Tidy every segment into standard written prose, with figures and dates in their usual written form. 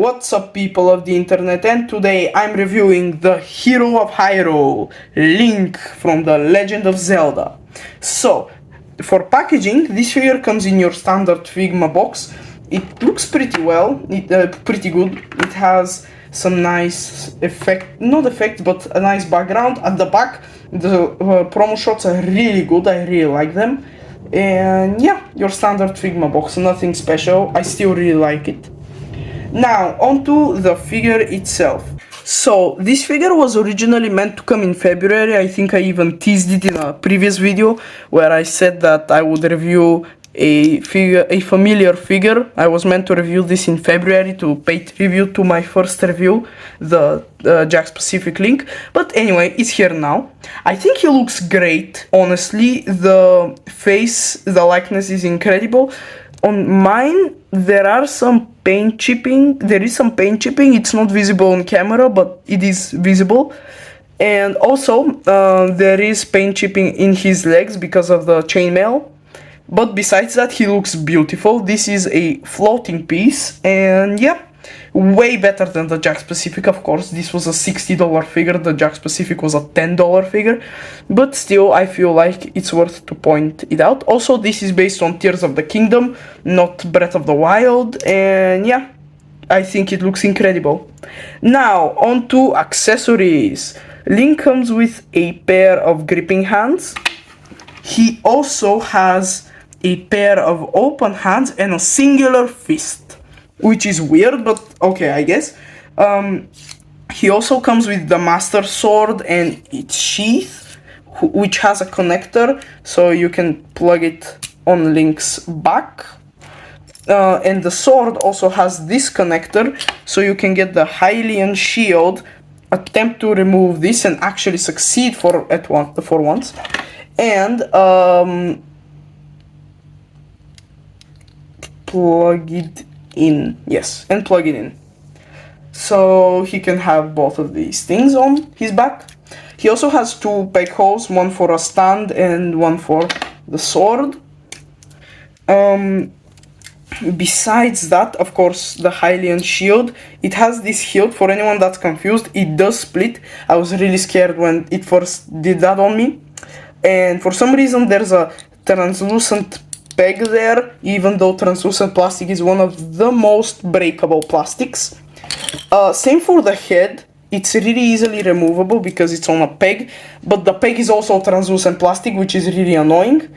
What's up, people of the internet, and today I'm reviewing the Hero of Hyrule, Link from the Legend of Zelda. So, for packaging, this figure comes in your standard Figma box. It looks pretty well, pretty good. It has some nice not effects, but a nice background. At the back, the promo shots are really good, I really like them. And yeah, your standard Figma box, nothing special, I still really like it. Now, onto the figure itself. So, this figure was originally meant to come in February. I think I even teased it in a previous video where I said that I would review a familiar figure. I was meant to review this in February to pay tribute to my first review, the Jakks Pacific Link. But anyway, it's here now. I think he looks great, honestly. The face, the likeness is incredible. On mine, there is some paint chipping. It's not visible on camera, but it is visible. And also, there is paint chipping in his legs because of the chainmail. But besides that, he looks beautiful. This is a floating piece, and yeah, way better than the Jakks Pacific, of course. This was a $60 figure, the Jakks Pacific was a $10 figure, but still, I feel like it's worth to point it out. Also, this is based on Tears of the Kingdom, not Breath of the Wild, and yeah, I think it looks incredible. Now, on to accessories. Link comes with a pair of gripping hands. He also has a pair of open hands and a singular fist, which is weird, but okay, I guess. He also comes with the Master Sword and its sheath, which has a connector, so you can plug it on Link's back. And the sword also has this connector, so you can get the Hylian shield, attempt to remove this, and actually succeed for once. And plug it in. Yes, and plug it in. So he can have both of these things on his back. He also has two peg holes, one for a stand and one for the sword. Besides that, of course, the Hylian shield, it has this hilt. For anyone that's confused, it does split. I was really scared when it first did that on me. And for some reason, there's a translucent peg there, even though translucent plastic is one of the most breakable plastics. Same for the head. It's really easily removable because it's on a peg, but the peg is also translucent plastic, which is really annoying.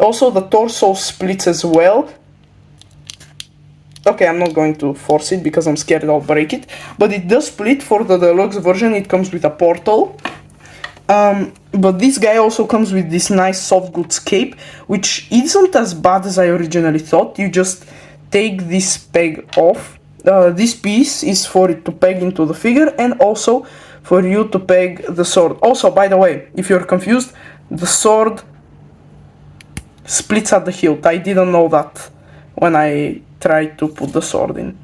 Also, the torso splits as well. Okay, I'm not going to force it because I'm scared I'll break it, but it does split. For the deluxe version, it comes with a portal. But this guy also comes with this nice soft goods cape, which isn't as bad as I originally thought. You just take this peg off. This piece is for it to peg into the figure and also for you to peg the sword. Also, by the way, if you're confused, the sword splits at the hilt. I didn't know that when I tried to put the sword in.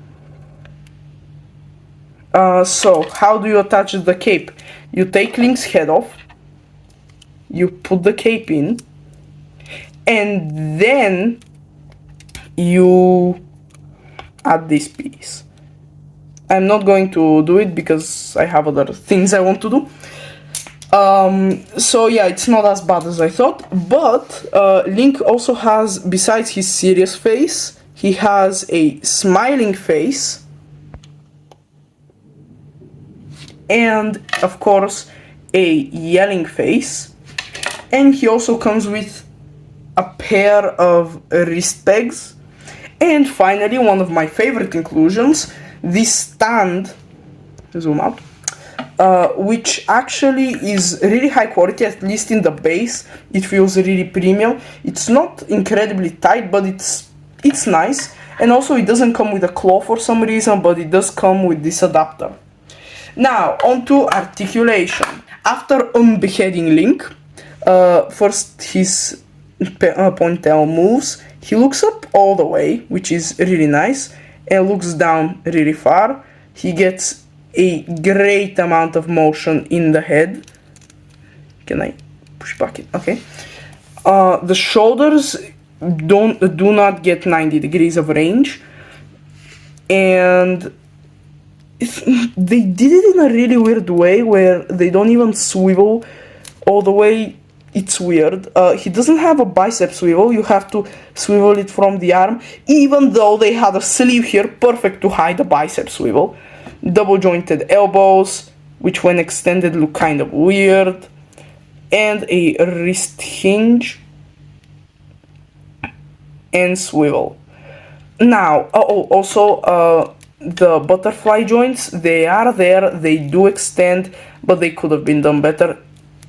So, how do you attach the cape? You take Link's head off, you put the cape in, and then you add this piece. I'm not going to do it because I have other things I want to do. So yeah, it's not as bad as I thought, but Link also has, besides his serious face, he has a smiling face, and of course a yelling face, and he also comes with a pair of wrist pegs, and finally one of my favorite inclusions, this stand, zoom out, which actually is really high quality, at least in the base. It feels really premium. It's not incredibly tight, but it's nice, and also it doesn't come with a claw for some reason, but it does come with this adapter. Now, onto articulation. After unbeheading Link, first his ponytail moves, he looks up all the way, which is really nice, and looks down really far. He gets a great amount of motion in the head. Can I push back it? Okay. The shoulders do not get 90 degrees of range, and They did it in a really weird way where they don't even swivel all the way. It's weird. He doesn't have a bicep swivel. You have to swivel it from the arm, even though they had a sleeve here perfect to hide the bicep swivel. Double jointed elbows, which when extended look kind of weird, and a wrist hinge and swivel. Now, also the butterfly joints, they are there, they do extend, but they could have been done better.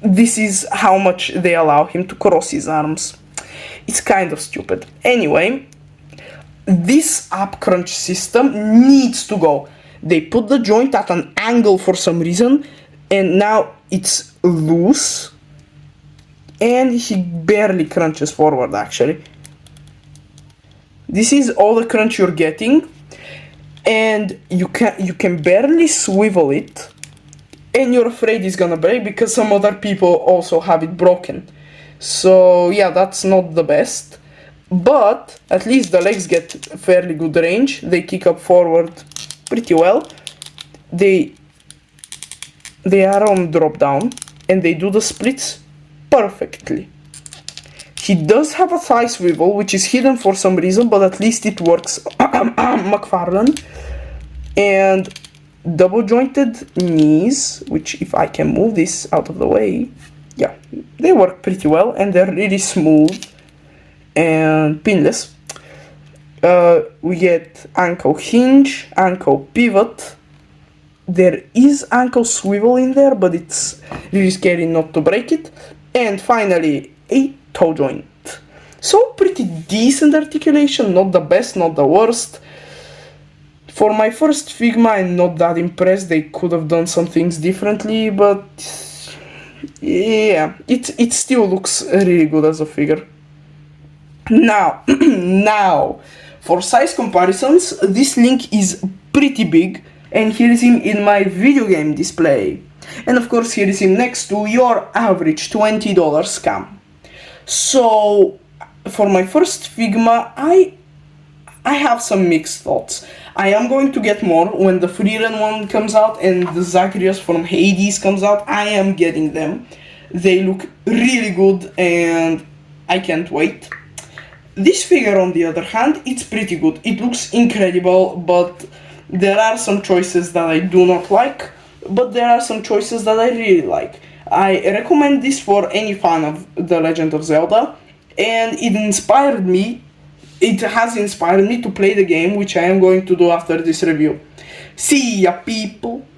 This is how much they allow him to cross his arms. It's kind of stupid. Anyway, this up crunch system needs to go. They put the joint at an angle for some reason, and now it's loose, and he barely crunches forward actually. This is all the crunch you're getting, and you can barely swivel it, and you're afraid it's gonna break because some other people also have it broken. So yeah, that's not the best, but at least the legs get fairly good range. They kick up forward pretty well. They are on drop down, and they do the splits perfectly. He does have a thigh swivel, which is hidden for some reason, but at least it works. McFarlane. And double jointed knees, which if I can move this out of the way, yeah, they work pretty well, and they're really smooth and pinless. We get ankle hinge, ankle pivot. There is ankle swivel in there, but it's really scary not to break it. And finally, a toe joint. So pretty decent articulation, not the best, not the worst. For my first Figma, I'm not that impressed. They could have done some things differently, but yeah, it still looks really good as a figure. Now, for size comparisons, this Link is pretty big, and here is him in my video game display. And of course, here is him next to your average $20 scam. So, for my first Figma, I have some mixed thoughts. I am going to get more when the Freeren one comes out and the Zacharias from Hades comes out. I am getting them. They look really good and I can't wait. This figure, on the other hand, it's pretty good. It looks incredible, but there are some choices that I do not like, but there are some choices that I really like. I recommend this for any fan of The Legend of Zelda, and it has inspired me to play the game, which I am going to do after this review. See ya, people!